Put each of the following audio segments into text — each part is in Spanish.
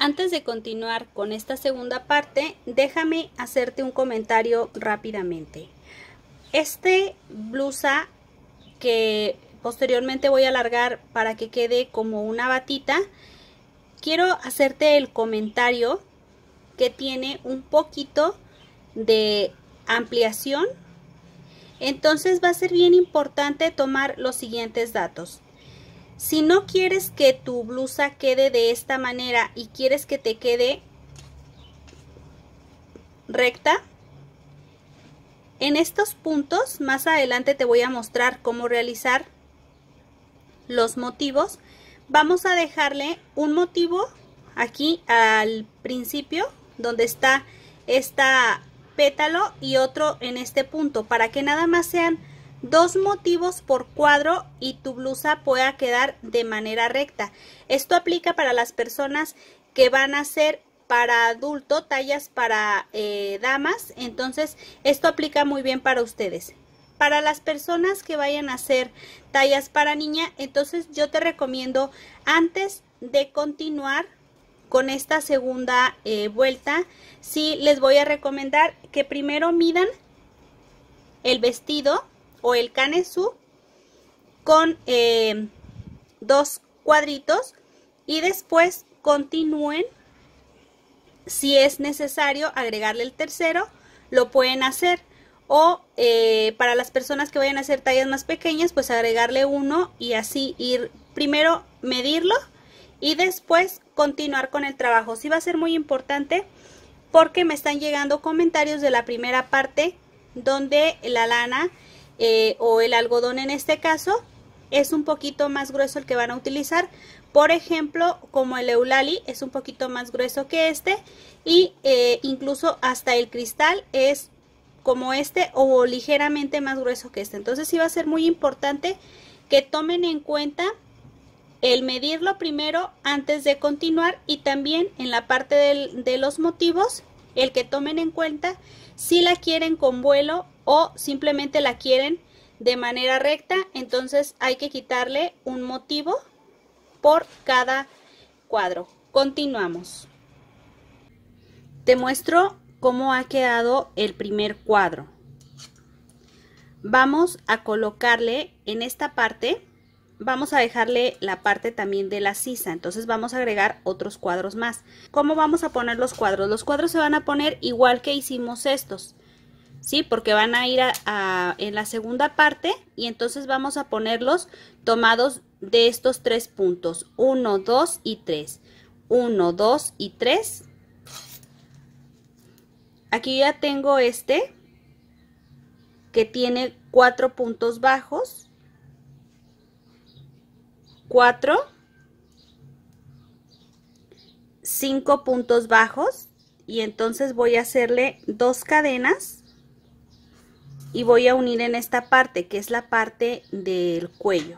Antes de continuar con esta segunda parte, déjame hacerte un comentario rápidamente. Blusa que posteriormente voy a alargar para que quede como una batita, quiero hacerte el comentario que tiene un poquito de ampliación. Entonces va a ser bien importante tomar los siguientes datos. Si no quieres que tu blusa quede de esta manera y quieres que te quede recta, en estos puntos más adelante te voy a mostrar cómo realizar los motivos. Vamos a dejarle un motivo aquí al principio donde está esta pétalo y otro en este punto, para que nada más sean dos motivos por cuadro y tu blusa pueda quedar de manera recta. Esto aplica para las personas que van a hacer para adulto, tallas para damas, entonces esto aplica muy bien para ustedes. Para las personas que vayan a hacer tallas para niña, entonces yo te recomiendo, antes de continuar con esta segunda vuelta, sí les voy a recomendar que primero midan el vestido o el canesú con dos cuadritos y después continúen. Si es necesario agregarle el tercero, lo pueden hacer, o para las personas que vayan a hacer tallas más pequeñas, pues agregarle uno y así ir primero medirlo y después continuar con el trabajo. Sí va a ser muy importante porque me están llegando comentarios de la primera parte donde la lana o el algodón en este caso es un poquito más grueso el que van a utilizar. Por ejemplo, como el Eulali es un poquito más grueso que este, y incluso hasta el cristal es como este o ligeramente más grueso que este. Entonces sí va a ser muy importante que tomen en cuenta el medirlo primero antes de continuar, y también en la parte de los motivos, el que tomen en cuenta si la quieren con vuelo o simplemente la quieren de manera recta. Entonces hay que quitarle un motivo por cada cuadro. Continuamos. Te muestro cómo ha quedado el primer cuadro. Vamos a colocarle en esta parte, vamos a dejarle la parte también de la sisa, entonces vamos a agregar otros cuadros más. ¿Cómo vamos a poner los cuadros? Los cuadros se van a poner igual que hicimos estos, ¿sí? Porque van a ir en la segunda parte, y entonces vamos a ponerlos tomados de estos tres puntos, 1, 2 y 3. 1, 2 y 3. Aquí ya tengo que tiene 4 puntos bajos, 4, 5 puntos bajos, y entonces voy a hacerle 2 cadenas y voy a unir en esta parte que es la parte del cuello.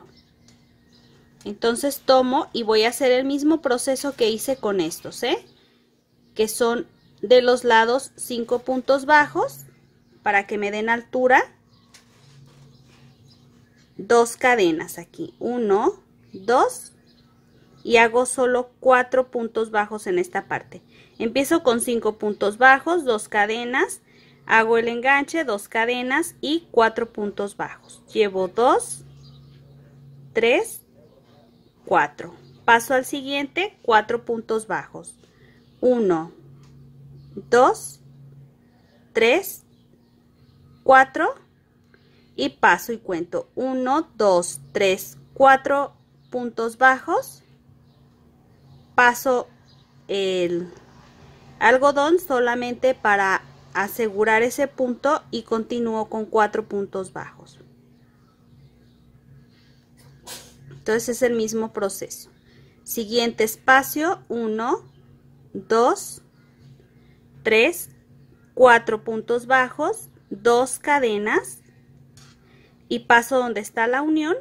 Entonces tomo y voy a hacer el mismo proceso que hice con estos, que son de los lados 5 puntos bajos para que me den altura, 2 cadenas aquí, 1, 2, y hago solo 4 puntos bajos en esta parte. Empiezo con 5 puntos bajos, 2 cadenas, hago el enganche, 2 cadenas y 4 puntos bajos. Llevo 2, 3, 4. Paso al siguiente, 4 puntos bajos. 1, 2, 3, 4 y paso y cuento 1, 2, 3, 4 puntos bajos. Paso el algodón solamente para asegurar ese punto y continúo con 4 puntos bajos. Entonces es el mismo proceso. Siguiente espacio, 1, 2, 3, 4 puntos bajos, 2 cadenas y paso donde está la unión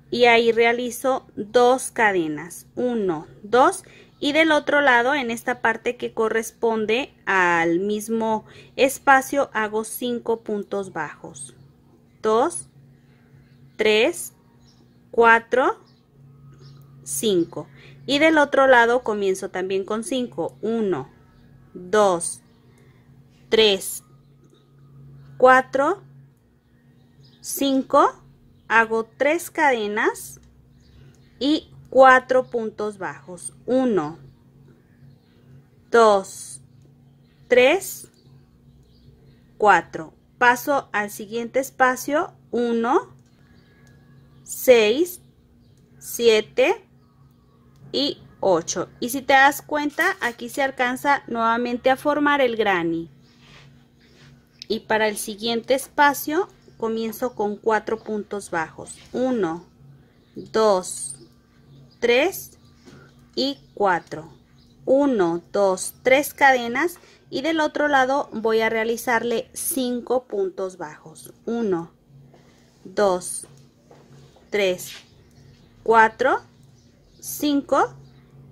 y ahí realizo 2 cadenas, 1, 2, y del otro lado en esta parte que corresponde al mismo espacio hago 5 puntos bajos, 2, 3, 4, 5. Y del otro lado comienzo también con 5. 1, 2, 3, 4, 5. Hago 3 cadenas y 4 puntos bajos. 1, 2, 3, 4. Paso al siguiente espacio. 1, 6, 7 y 8. Y si te das cuenta, aquí se alcanza nuevamente a formar el granny. Y para el siguiente espacio comienzo con 4 puntos bajos. 1, 2, 3 y 4. 1, 2, 3 cadenas y del otro lado voy a realizarle 5 puntos bajos. 1, 2, 3, 4, 5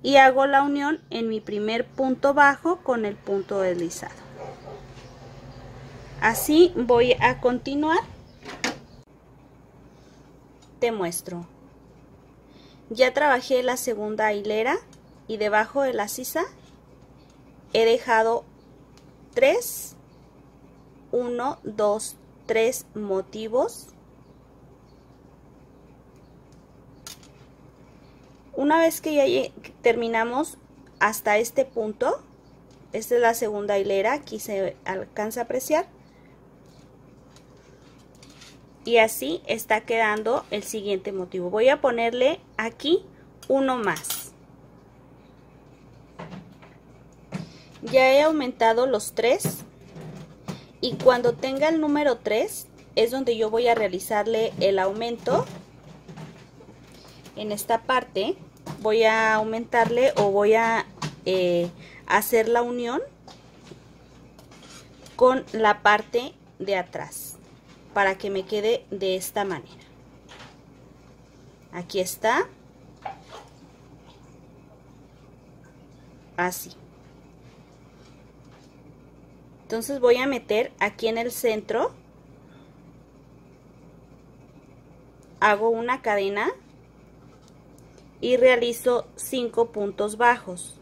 y hago la unión en mi primer punto bajo con el punto deslizado. Así voy a continuar. Te muestro. Ya trabajé la segunda hilera y debajo de la sisa he dejado 3, 1, 2, 3 motivos. Una vez que ya terminamos hasta este punto, esta es la segunda hilera, aquí se alcanza a apreciar. Y así está quedando el siguiente motivo. Voy a ponerle aquí uno más. Ya he aumentado los 3 y cuando tenga el número 3 es donde yo voy a realizarle el aumento. En esta parte voy a aumentarle o voy a hacer la unión con la parte de atrás para que me quede de esta manera. Aquí está. Así. Entonces voy a meter aquí en el centro. Hago una cadena y realizo 5 puntos bajos.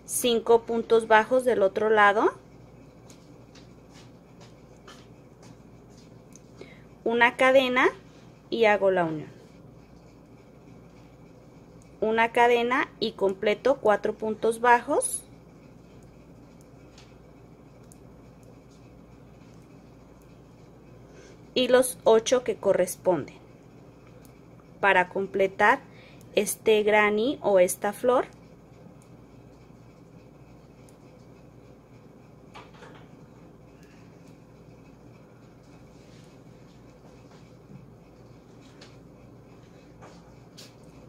Cinco puntos bajos del otro lado. Una cadena y hago la unión. Una cadena y completo 4 puntos bajos. Y los 8 que corresponden para completar este granny o esta flor.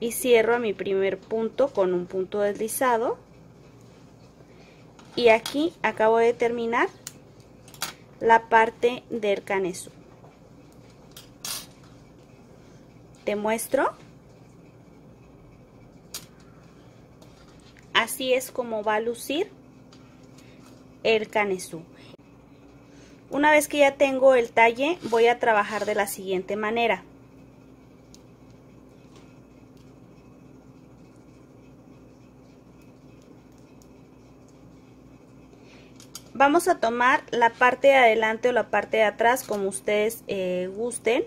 Y cierro a mi primer punto con un punto deslizado. Y aquí acabo de terminar la parte del canesú. Te muestro. Así es como va a lucir el canesú. Una vez que ya tengo el talle, voy a trabajar de la siguiente manera. Vamos a tomar la parte de adelante o la parte de atrás, como ustedes gusten.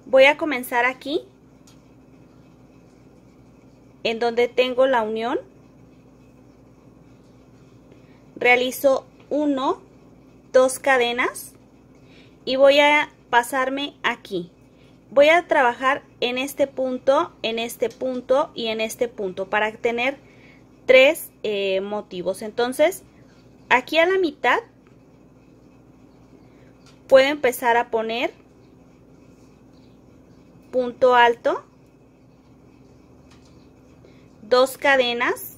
Voy a comenzar aquí, en donde tengo la unión. Realizo 1, 2 cadenas y voy a pasarme aquí. Voy a trabajar en este punto y en este punto para tener 3 motivos. Entonces, aquí a la mitad puedo empezar a poner punto alto, 2 cadenas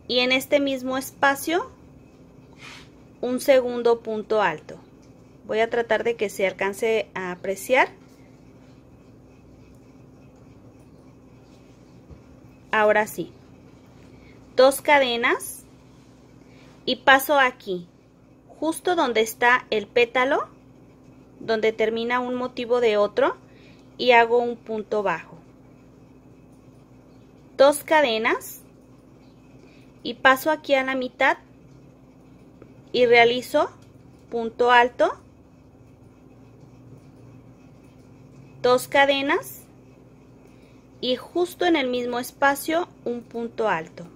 y en este mismo espacio un segundo punto alto. Voy a tratar de que se alcance a apreciar. Ahora sí, 2 cadenas y paso aquí justo donde está el pétalo, donde termina un motivo de otro, y hago un punto bajo, 2 cadenas y paso aquí a la mitad y realizo punto alto, 2 cadenas y justo en el mismo espacio un punto alto.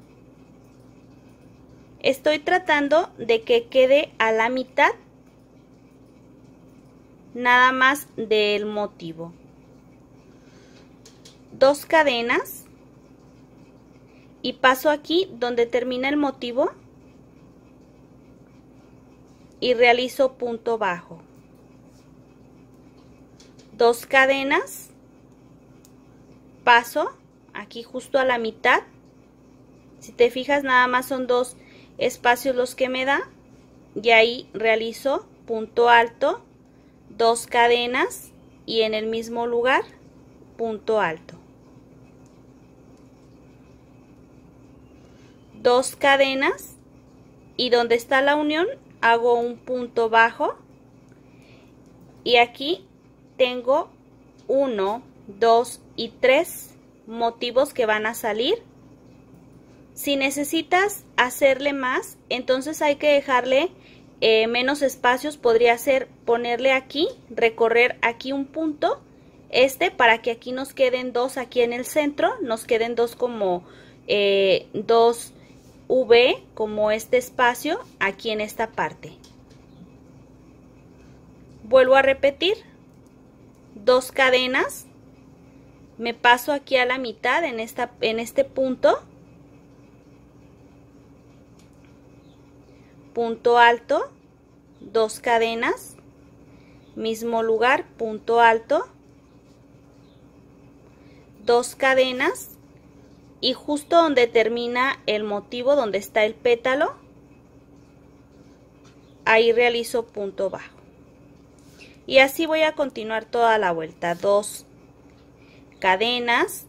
Estoy tratando de que quede a la mitad nada más del motivo. 2 cadenas y paso aquí donde termina el motivo y realizo punto bajo, 2 cadenas, paso aquí justo a la mitad. Si te fijas, nada más son 2 espacios los que me da, y ahí realizo punto alto, 2 cadenas y en el mismo lugar punto alto, 2 cadenas y donde está la unión hago un punto bajo, y aquí tengo 1, 2 y 3 motivos que van a salir. Si necesitas hacerle más, entonces hay que dejarle menos espacios. Podría ser ponerle aquí, recorrer aquí un punto, para que aquí nos queden 2 aquí en el centro, nos queden 2 como 2 V, como este espacio aquí en esta parte. Vuelvo a repetir, 2 cadenas, me paso aquí a la mitad en este punto, punto alto, 2 cadenas, mismo lugar, punto alto, 2 cadenas y justo donde termina el motivo, donde está el pétalo, ahí realizo punto bajo. Y así voy a continuar toda la vuelta. 2 cadenas,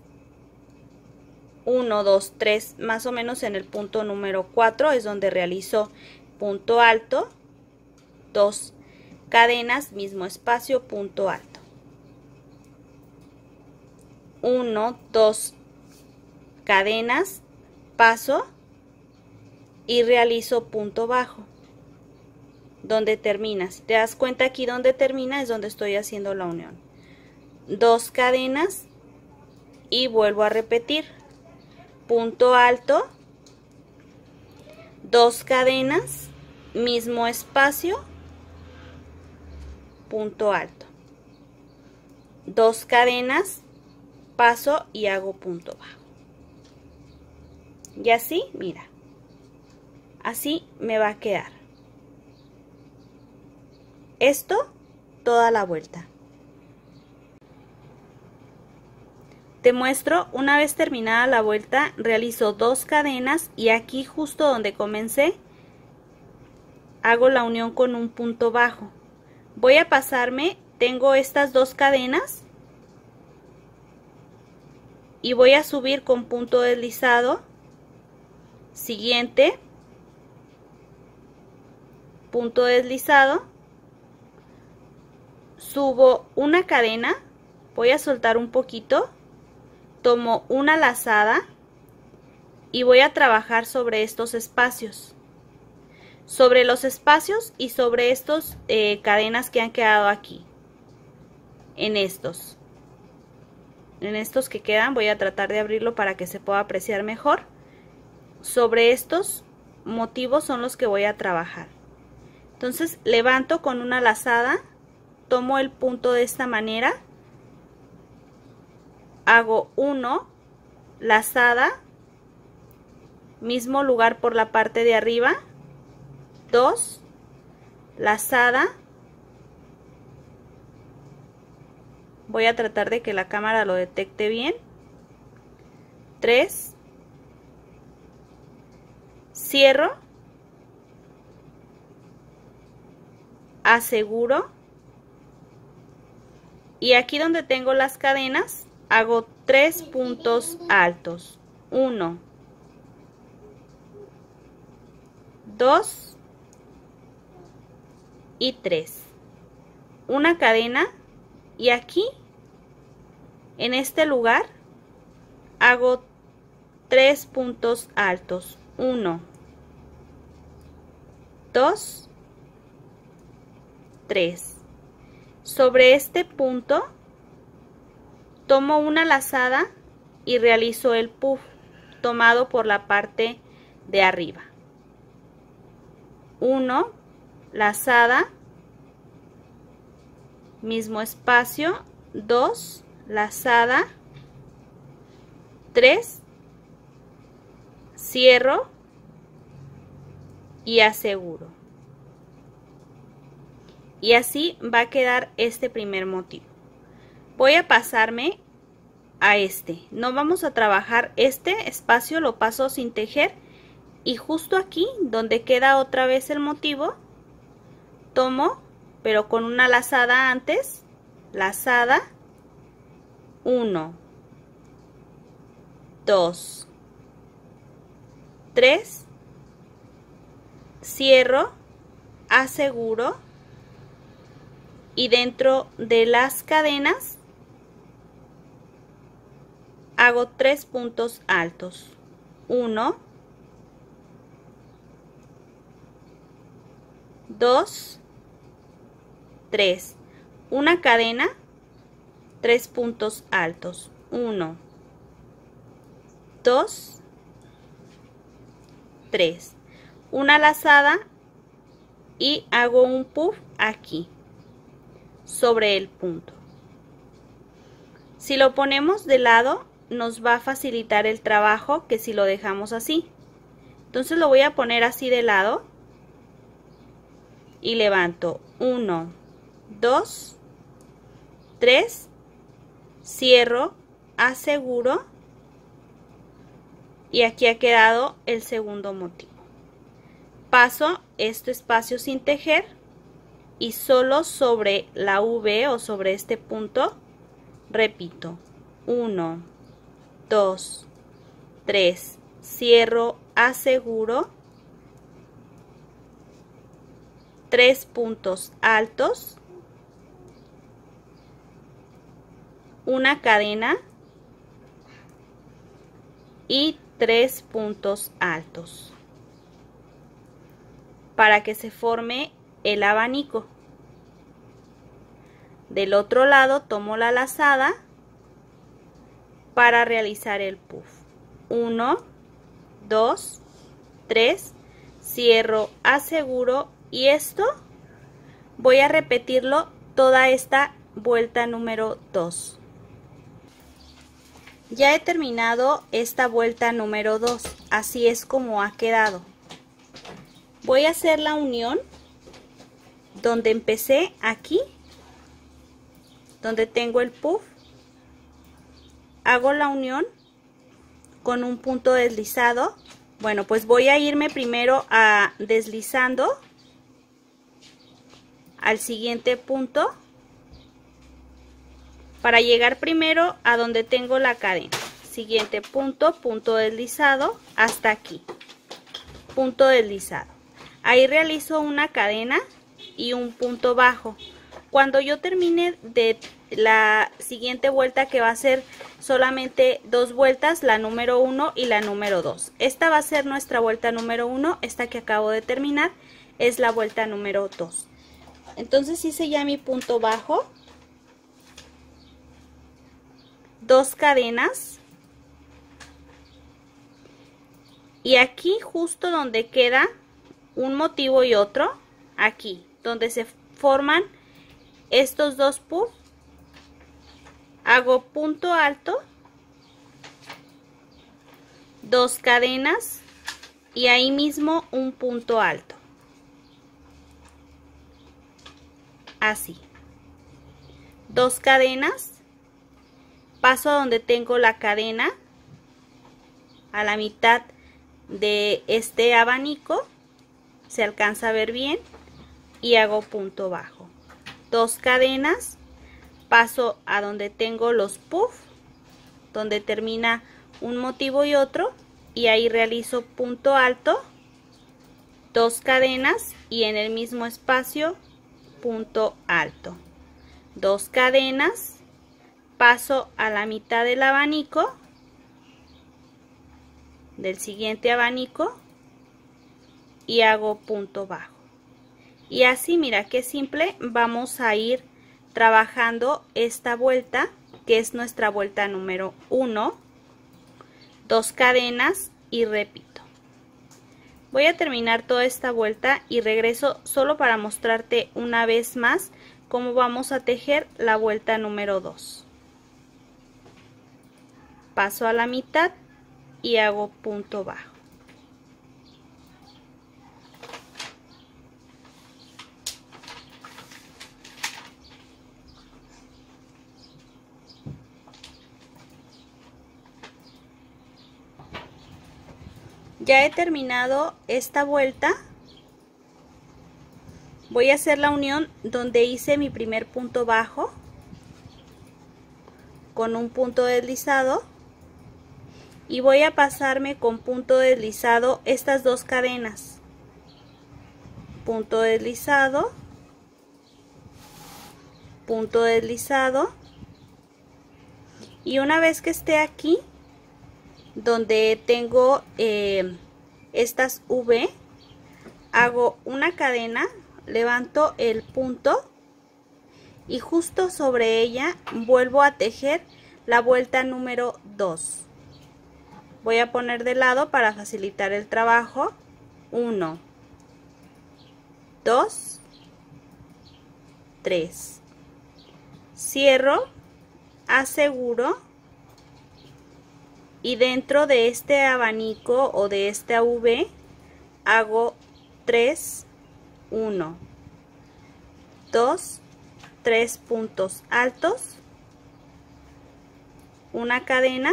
1, 2, 3, más o menos en el punto número 4 es donde realizo punto alto, 2 cadenas, mismo espacio, punto alto, 1, 2 cadenas, paso y realizo punto bajo donde termina. Si te das cuenta, aquí donde termina es donde estoy haciendo la unión. 2 cadenas y vuelvo a repetir, punto alto, 2 cadenas, mismo espacio, punto alto, 2 cadenas, paso y hago punto bajo. Y así, mira, así me va a quedar esto toda la vuelta. Te muestro, una vez terminada la vuelta, realizo 2 cadenas y aquí justo donde comencé hago la unión con un punto bajo. Voy a pasarme, tengo estas 2 cadenas y voy a subir con punto deslizado, siguiente, punto deslizado, subo una cadena, voy a soltar un poquito, tomo una lazada y voy a trabajar sobre estos espacios, sobre los espacios y sobre estos cadenas que han quedado aquí, en estos que quedan. Voy a tratar de abrirlo para que se pueda apreciar mejor. Sobre estos motivos son los que voy a trabajar. Entonces levanto con una lazada, tomo el punto de esta manera, hago 1, lazada, mismo lugar por la parte de arriba, 2, lazada, voy a tratar de que la cámara lo detecte bien, 3, cierro, aseguro, y aquí donde tengo las cadenas hago 3 puntos altos, 1, 2 y 3. Una cadena y aquí, en este lugar, hago 3 puntos altos. 1, 2, 3. Sobre este punto, tomo una lazada y realizo el puff tomado por la parte de arriba. 1, lazada, mismo espacio, 2, lazada, 3, cierro y aseguro. Y así va a quedar este primer motivo. Voy a pasarme a este. No vamos a trabajar este espacio, lo paso sin tejer. Y justo aquí, donde queda otra vez el motivo, tomo, pero con una lazada antes, lazada, 1, 2, 3, cierro, aseguro y dentro de las cadenas hago 3 puntos altos. 1, 2, 3. Una cadena, 3 puntos altos. 1, 2, 3. Una lazada y hago un puff aquí sobre el punto. Si lo ponemos de lado nos va a facilitar el trabajo que si lo dejamos así. Entonces lo voy a poner así de lado y levanto 1, 2, 3, cierro, aseguro y aquí ha quedado el segundo motivo. Paso este espacio sin tejer y solo sobre la V o sobre este punto repito 1, 2, 3, cierro, aseguro, 3 puntos altos, una cadena y 3 puntos altos para que se forme el abanico. Del otro lado tomo la lazada para realizar el puff. 1, 2, 3, cierro, aseguro y esto voy a repetirlo toda esta vuelta número 2. Ya he terminado esta vuelta número 2, así es como ha quedado. Voy a hacer la unión donde empecé aquí, donde tengo el puff, hago la unión con un punto deslizado. Bueno, pues voy a irme primero a deslizando al siguiente punto para llegar primero a donde tengo la cadena. Siguiente punto, punto deslizado hasta aquí, punto deslizado. Ahí realizo una cadena y un punto bajo. Cuando yo termine de la siguiente vuelta, que va a ser solamente 2 vueltas, la número 1 y la número 2. Esta va a ser nuestra vuelta número 1, esta que acabo de terminar es la vuelta número 2. Entonces hice ya mi punto bajo, 2 cadenas y aquí justo donde queda un motivo y otro, aquí donde se forman estos 2 puffs, hago punto alto, 2 cadenas y ahí mismo un punto alto, así, 2 cadenas, paso donde tengo la cadena a la mitad de este abanico, se alcanza a ver bien, y hago punto bajo, 2 cadenas, paso a donde tengo los puff, donde termina un motivo y otro, y ahí realizo punto alto, 2 cadenas y en el mismo espacio punto alto, 2 cadenas, paso a la mitad del abanico, del siguiente abanico, y hago punto bajo. Y así, mira qué simple, vamos a ir trabajando esta vuelta, que es nuestra vuelta número 1, 2 cadenas y repito. Voy a terminar toda esta vuelta y regreso solo para mostrarte una vez más cómo vamos a tejer la vuelta número 2. Paso a la mitad y hago punto bajo. Ya he terminado esta vuelta. Voy a hacer la unión donde hice mi primer punto bajo con un punto deslizado y voy a pasarme con punto deslizado estas 2 cadenas, punto deslizado, punto deslizado, y una vez que esté aquí donde tengo estas V, hago una cadena, levanto el punto y justo sobre ella vuelvo a tejer la vuelta número 2. Voy a poner de lado para facilitar el trabajo. 1, 2, 3. Cierro, aseguro y dentro de este abanico o de esta V hago 3, 1, 2, 3 puntos altos, una cadena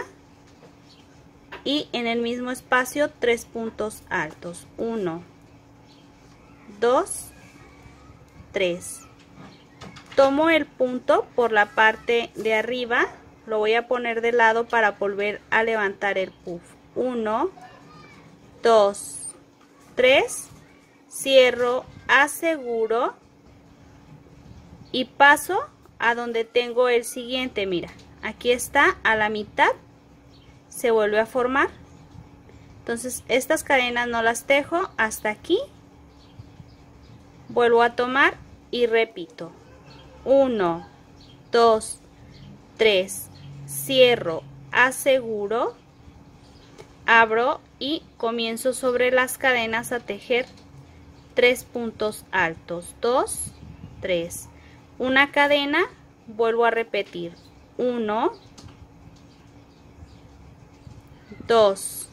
y en el mismo espacio 3 puntos altos, 1, 2, 3. Tomo el punto por la parte de arriba, lo voy a poner de lado para volver a levantar el puff. 1, 2, 3, cierro, aseguro y paso a donde tengo el siguiente. Mira, aquí está a la mitad, se vuelve a formar. Entonces estas cadenas no las tejo hasta aquí, vuelvo a tomar y repito. 1, 2, 3, cierro, aseguro, abro y comienzo sobre las cadenas a tejer 3 puntos altos, 2, 3, una cadena, vuelvo a repetir, 1, 2,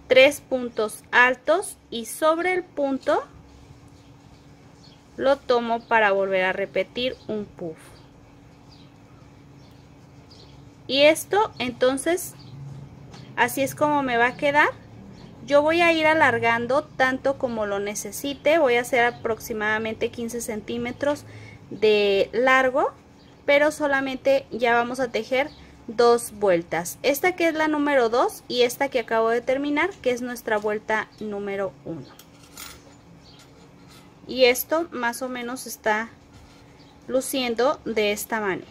3 puntos altos y sobre el punto lo tomo para volver a repetir un puff. Y esto entonces así es como me va a quedar. Yo voy a ir alargando tanto como lo necesite, voy a hacer aproximadamente 15 centímetros de largo, pero solamente ya vamos a tejer 2 vueltas, esta que es la número 2 y esta que acabo de terminar, que es nuestra vuelta número 1. Y esto más o menos está luciendo de esta manera.